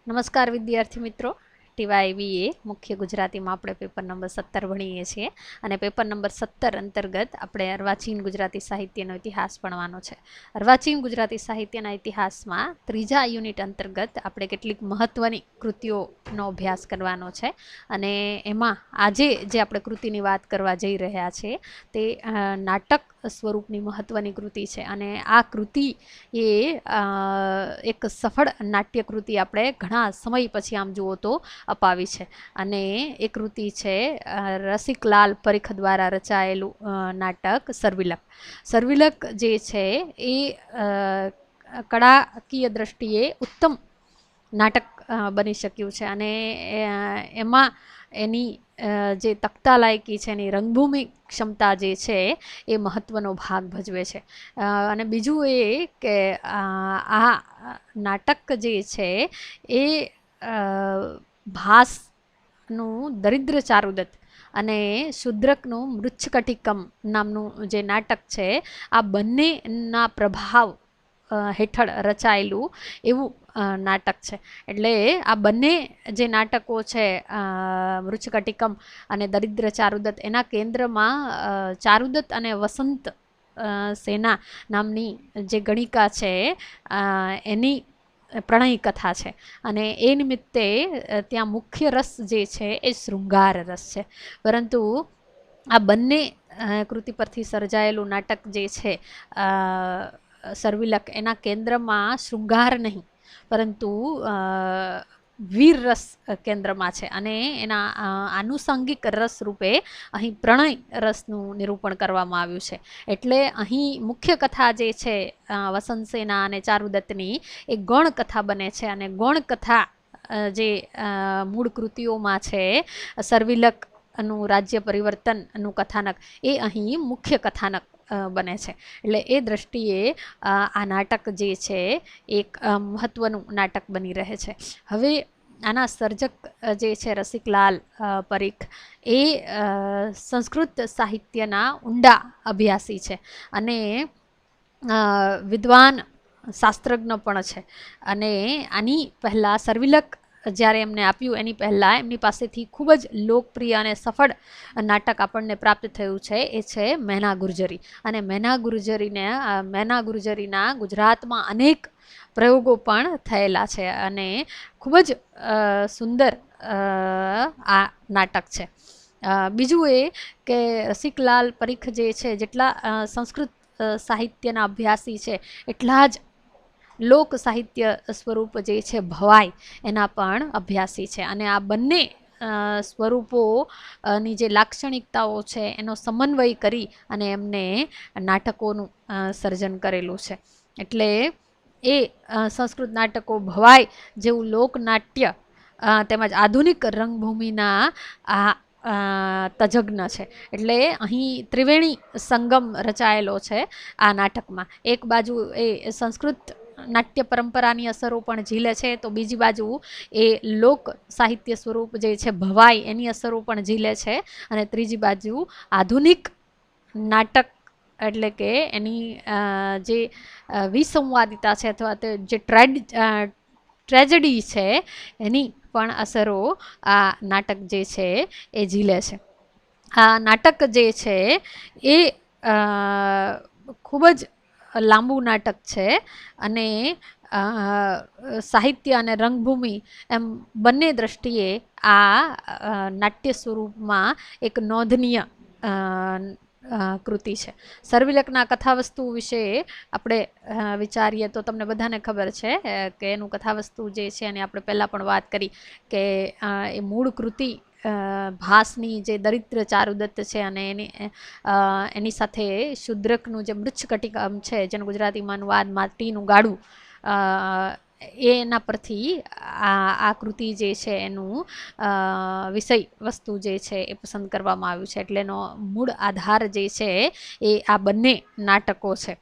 નમસ્કાર વિદ્યાર્થી મિત્રો, ટીવાયવીએ મુખ્ય ગુજરાતીમાં આપણે પેપર નંબર 17 ભણીએ છીએ અને પેપર નંબર 17 અંતર્ગત આપણે અર્વાચીન ગુજરાતી સાહિત્યનો ઇતિહાસ ભણવાનો છે. અર્વાચીન ગુજરાતી સાહિત્યના ઇતિહાસમાં ત્રીજા યુનિટ અંતર્ગત આપણે કેટલીક મહત્વની કૃતિઓનો અભ્યાસ કરવાનો છે અને એમાં આજે જે આપણે કૃતિની વાત કરવા જઈ રહ્યા છીએ તે નાટક સ્વરૂપની મહત્વની કૃતિ છે અને આ કૃતિ એ એક સફળ નાટ્યકૃતિ આપણે ઘણા સમય પછી આમ જુઓ તો અપાવી છે અને એ કૃતિ છે રસિકલાલ પરીખ દ્વારા રચાયેલું નાટક સરવિલક. સરવિલક જે છે એ કળાકીય દ્રષ્ટિએ ઉત્તમ નાટક બની શક્યું છે અને એમાં એની જે તખ્તા લાયકી છે, એની રંગભૂમિ ક્ષમતા જે છે એ મહત્વનો ભાગ ભજવે છે. અને બીજું એ કે આ નાટક જે છે એ ભાસનું દરિદ્ર ચારુદત્ત અને શુદ્રકનું મૃચ્છકટિકમ નામનું જે નાટક છે, આ બંનેના પ્રભાવ હેઠળ રચાયેલું એવું નાટક છે. એટલે આ બંને જે નાટકો છે, મૃચ્છકટિકમ અને દરિદ્ર ચારુદત્ત, એના કેન્દ્રમાં ચારુદત્ત અને વસંત સેના નામની જે ગણિકા છે એની પ્રણય કથા છે અને એ નિમિત્તે ત્યાં મુખ્ય રસ જે છે એ શૃંગાર રસ છે. પરંતુ આ બંને કૃતિ પરથી સર્જાયેલું નાટક જે છે સરવિલક, એના કેન્દ્રમાં શૃંગાર નહીં પરંતુ વીર રસ કેન્દ્રમાં છે અને એના આનુષંગિક રસ રૂપે અહીં પ્રણય રસનું નિરૂપણ કરવામાં આવ્યું છે. એટલે અહીં મુખ્ય કથા જે છે વસંત સેના અને ચારુદત્તની એ ગૌણ કથા બને છે અને ગૌણ કથા જે મૂળ કૃતિઓમાં છે સરવિલકનું રાજ્ય પરિવર્તનનું કથાનક, એ અહીં મુખ્ય કથાનક બને છે. એટલે એ દ્રષ્ટિએ આ નાટક જે છે એક મહત્વનું નાટક બની રહે છે. હવે આના સર્જક જે છે રસિકલાલ પરીખ, એ સંસ્કૃત સાહિત્યના ઊંડા અભ્યાસી છે અને વિદ્વાન શાસ્ત્રજ્ઞ પણ છે અને આની પહેલાં સરવિલક જ્યારે એમને આપ્યું એની પહેલાં એમની પાસેથી ખૂબ જ લોકપ્રિય અને સફળ નાટક આપણને પ્રાપ્ત થયું છે, એ છે મેના ગુર્જરી. અને મેના ગુર્જરીના ગુજરાતમાં અનેક પ્રયોગો પણ થયેલા છે અને ખૂબ જ સુંદર આ નાટક છે. બીજું એ કે રસિકલાલ પરીખ જે છે જેટલા સંસ્કૃત સાહિત્યના અભ્યાસી છે એટલા જ લોક સાહિત્ય સ્વરૂપ જે છે ભવાઈ એના પણ અભ્યાસી છે અને આ બંને સ્વરૂપોની જે લાક્ષણિકતાઓ છે એનો સમન્વય કરી અને એમને નાટકોનું સર્જન કરેલું છે. એટલે એ સંસ્કૃત નાટકો ભવાઈ જેવું લોકનાટ્ય તેમજ આધુનિક રંગભૂમિના આ તજજ્ઞ છે. એટલે અહીં ત્રિવેણી સંગમ રચાયેલો છે આ નાટકમાં. એક બાજુ એ સંસ્કૃત નાટ્ય પરંપરાની અસરો પણ ઝીલે છે, તો બીજી બાજુ એ લોક સાહિત્ય સ્વરૂપ જે છે ભવાઈ એની અસરો પણ ઝીલે છે અને ત્રીજી બાજુ આધુનિક નાટક એટલે કે એની જે વિસંવાદિતા છે અથવા તો જે ટ્રેજડી છે એની પણ અસરો આ નાટક જે છે એ ઝીલે છે. આ નાટક જે છે એ ખૂબ જ લાંબુ નાટક છે અને સાહિત્ય અને રંગભૂમિ એમ બંને દ્રષ્ટિએ આ નાટ્ય સ્વરૂપમાં એક નોંધનીય કૃતિ છે. સરવિલકના કથાવસ્તુ વિશે આપણે વિચારીએ તો તમને બધાને ખબર છે કે એનું કથાવસ્તુ જે છે એની આપણે પહેલાં પણ વાત કરી કે એ મૂળ કૃતિ ભાસની જે દરિદ્ર ચારુદત્ત છે અને એની સાથે શુદ્રકનું જે મૃચ્છકટિકમ છે, જેનું ગુજરાતીમાં અનુવાદ માટીનું ગાડું, એના પરથી આ કૃતિ જે છે એનું વિષય વસ્તુ જે છે એ પસંદ કરવામાં આવ્યું છે. એટલે એનો મૂળ આધાર જે છે એ આ બંને નાટકો છે.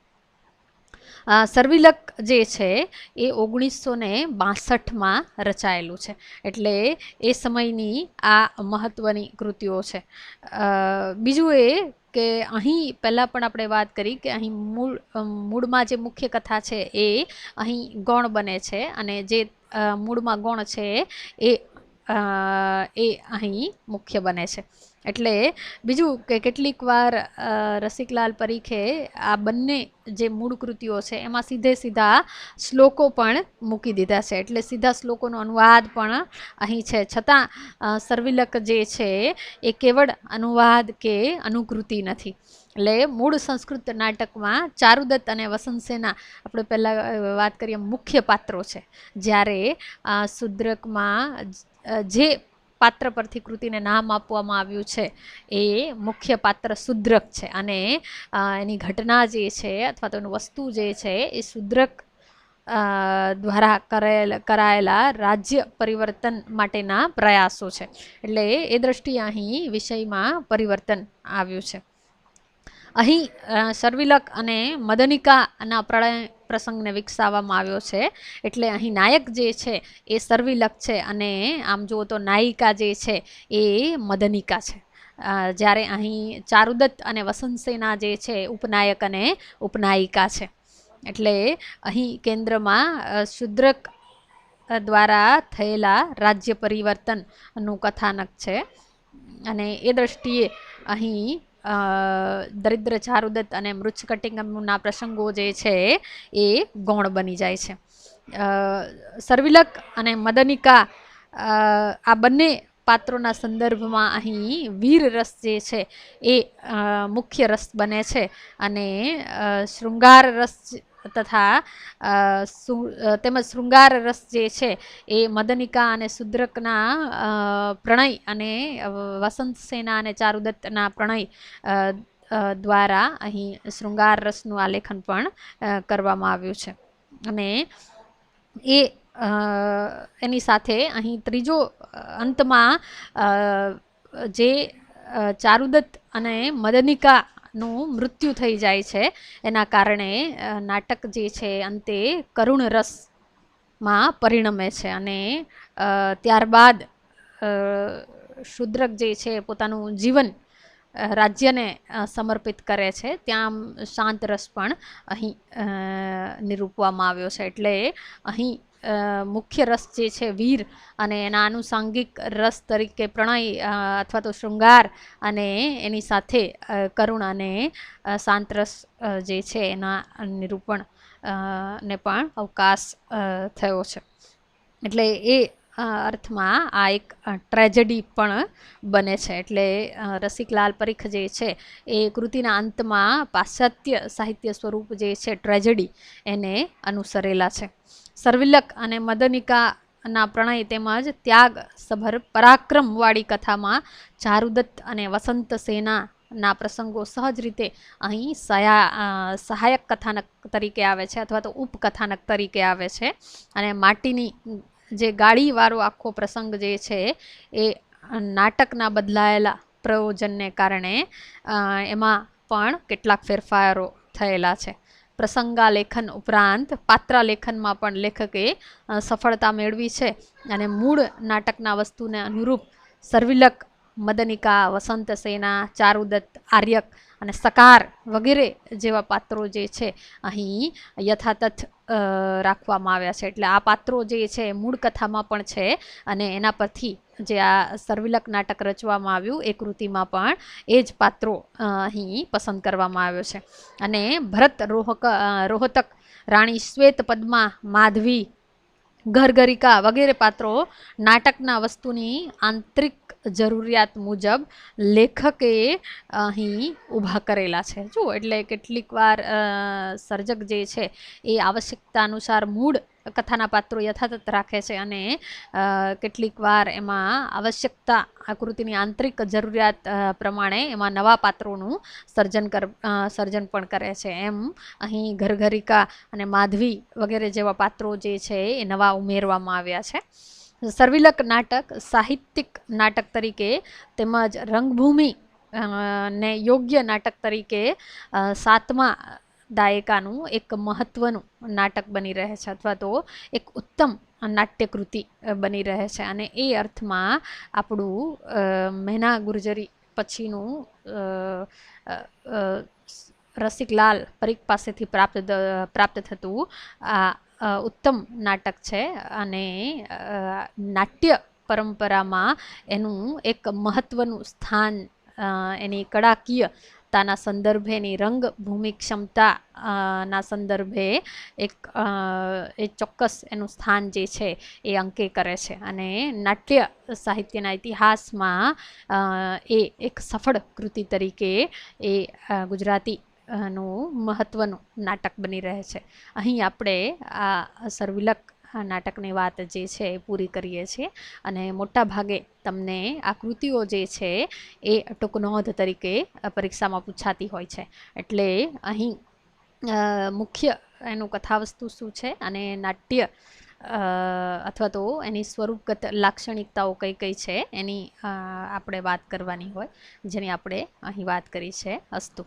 સરવિલક જે છે એ 1962માં રચાયેલું છે. એટલે એ સમયની આ મહત્વની કૃતિઓ છે. બીજું એ કે અહીં પહેલાં પણ આપણે વાત કરી કે અહીં મૂળમાં જે મુખ્ય કથા છે એ અહીં ગૌણ બને છે અને જે મૂળમાં ગૌણ છે એ અહીં મુખ્ય બને છે. એટલે બીજું કે કેટલીક વાર રસિકલાલ પરીખે આ બંને જે મૂળ કૃતિઓ છે એમાં સીધા શ્લોકો પણ મૂકી દીધા છે. એટલે સીધા શ્લોકોનો અનુવાદ પણ અહીં છે. છતાં સર્વિલક જે છે એ કેવળ અનુવાદ કે અનુકૃતિ નથી. એટલે મૂળ સંસ્કૃત નાટકમાં ચારુદત્ત અને વસંતસેના આપણે પહેલાં વાત કરીએ મુખ્ય પાત્રો છે. જ્યારે શુદ્રકમાં જે પાત્ર પરથી કૃતિને નામ આપવામાં આવ્યું છે એ મુખ્ય પાત્ર શુદ્રક છે અને એની ઘટના જે છે અથવા તો એનું વસ્તુ જે છે એ શુદ્રક દ્વારા કરાયેલા રાજ્ય પરિવર્તન માટેના પ્રયાસો છે. એટલે એ દ્રષ્ટિએ અહીં વિષયમાં પરિવર્તન આવ્યું છે. અહીં સર્વિલક અને મદનિકાના પ્રણય પ્રસંગને વિકસાવવામાં આવ્યો છે. એટલે અહીં નાયક જે છે એ સર્વિલક છે અને આમ જુઓ તો નાયિકા જે છે એ મદનિકા છે. જ્યારે અહીં ચારુદત્ત અને વસંતસેના જે છે ઉપનાયક અને ઉપનાયિકા છે. એટલે અહીં કેન્દ્રમાં શુદ્રક દ્વારા થયેલા રાજ્ય પરિવર્તનનું કથાનક છે અને એ દ્રષ્ટિએ અહીં દરિદ્ર ચારુદત્ત અને મૃચ્છકટિંગમના પ્રસંગો જે છે એ ગૌણ બની જાય છે. સર્વિલક અને મદનિકા આ બંને પાત્રોના સંદર્ભમાં અહીં વીર રસ જે છે એ મુખ્ય રસ બને છે અને શૃંગાર રસ તથા તેમજ શૃંગાર રસ જે છે એ મદનિકા અને શુદ્રકના પ્રણય અને વસંતસેના અને ચારુદત્તના પ્રણય દ્વારા અહીં શૃંગાર રસનું આલેખન પણ કરવામાં આવ્યું છે. અને એ એની સાથે અહીં ત્રીજો અંતમાં જે ચારુદત્ત અને મદનિકાનું મૃત્યુ થઈ જાય છે એના કારણે નાટક જે છે અંતે કરુણ રસમાં પરિણમે છે અને ત્યારબાદ શુદ્રક જે છે પોતાનું જીવન રાજ્યને સમર્પિત કરે છે. ત્યાં શાંત રસ પણ અહીં નિરૂપવામાં આવ્યો છે. એટલે અહીં મુખ્ય રસ જે છે વીર અને એના આનુષાંગિક રસ તરીકે પ્રણય અથવા તો શૃંગાર અને એની સાથે કરુણ અને શાંત રસ જે છે એના નિરૂપણ ને પણ અવકાશ થયો છે. એટલે એ અર્થમાં આ એક ટ્રેજેડી પણ બને છે. એટલે રસિકલાલ પરીખ જે છે એ કૃતિના અંતમાં પાશ્ચાત્ય સાહિત્ય સ્વરૂપ જે છે ટ્રેજેડી એને અનુસરેલા છે. સર્વિલક અને મદનિકાના પ્રણય તેમજ ત્યાગ સભર પરાક્રમવાળી કથામાં ચારુદત્ત અને વસંતસેના પ્રસંગો સહજ રીતે અહીં સહાયક કથાનક તરીકે આવે છે અથવા તો ઉપકથાનક તરીકે આવે છે. અને માટીની જે ગાળીવાળો આખો પ્રસંગ જે છે એ નાટકના બદલાયેલા પ્રયોજનને કારણે એમાં પણ કેટલાક ફેરફારો થયેલા છે. પ્રસંગાલેખન ઉપરાંત પાત્રાલેખનમાં પણ લેખકે સફળતા મેળવી છે અને મૂળ નાટકના વસ્તુને અનુરૂપ સર્વિલક, મદનિકા, વસંતસેના, ચારુદત્ત, આર્યક અને સકાર વગેરે જેવા પાત્રો જે છે અહીં યથાતથ રાખવામાં આવ્યા છે. એટલે આ પાત્રો જે છે મૂળ કથામાં પણ છે અને એના પરથી જે આ સર્વિલક નાટક રચવામાં આવ્યું એ કૃતિમાં પણ એ જ પાત્રો અહીં પસંદ કરવામાં આવ્યો છે. અને ભરત રોહતક, રાણી શ્વેત પદ્મા, માધવી, ઘરઘરિકા વગેરે પાત્રો નાટકના વસ્તુની આંતરિક જરૂરિયાત મુજબ લેખકે અહીં ઊભા કરેલા છે. જુઓ એટલે કેટલીક વાર સર્જક જે છે એ આવશ્યકતા અનુસાર મૂળ કથાના પાત્રો યથાતથ રાખે છે અને કેટલીક વાર એમાં આવશ્યકતા આકૃતિની આંતરિક જરૂરિયાત પ્રમાણે એમાં નવા પાત્રોનું સર્જન પણ કરે છે. એમ અહીં ઘરઘરિકા અને માધવી વગેરે જેવા પાત્રો જે છે એ નવા ઉમેરવામાં આવ્યા છે. સર્વિલક નાટક સાહિત્યિક નાટક તરીકે તેમજ રંગભૂમિ ને યોગ્ય નાટક તરીકે 7મા દાયકાનું એક મહત્વનું નાટક બની રહે છે અથવા તો એક ઉત્તમ નાટ્યકૃતિ બની રહે છે. અને એ અર્થમાં આપણું મેના ગુર્જરી પછીનું રસિકલાલ પરીખ પાસેથી પ્રાપ્ત થતું આ ઉત્તમ નાટક છે અને નાટ્ય પરંપરામાં એનું એક મહત્વનું સ્થાન, એની કળાકીયતાના સંદર્ભે, એની રંગભૂમિ ક્ષમતા ના સંદર્ભે એક એ ચોક્કસ એનું સ્થાન જે છે એ અંકે કરે છે. અને નાટ્ય સાહિત્યના ઇતિહાસમાં એ એક સફળ કૃતિ તરીકે એ ગુજરાતી નું મહત્વનું નાટક બની રહે છે. અહીં આપણે આ સરવિલક નાટકની વાત જે છે એ પૂરી કરીએ છીએ અને મોટા ભાગે તમને આ કૃતિઓ જે છે એ ટૂંકનોંધ તરીકે પરીક્ષામાં પૂછાતી હોય છે. એટલે અહીં મુખ્ય એનું કથાવસ્તુ શું છે અને નાટ્ય અથવા તો એની સ્વરૂપગત લાક્ષણિકતાઓ કઈ કઈ છે એની આપણે વાત કરવાની હોય, જેની આપણે અહીં વાત કરી છે. અસ્તુ.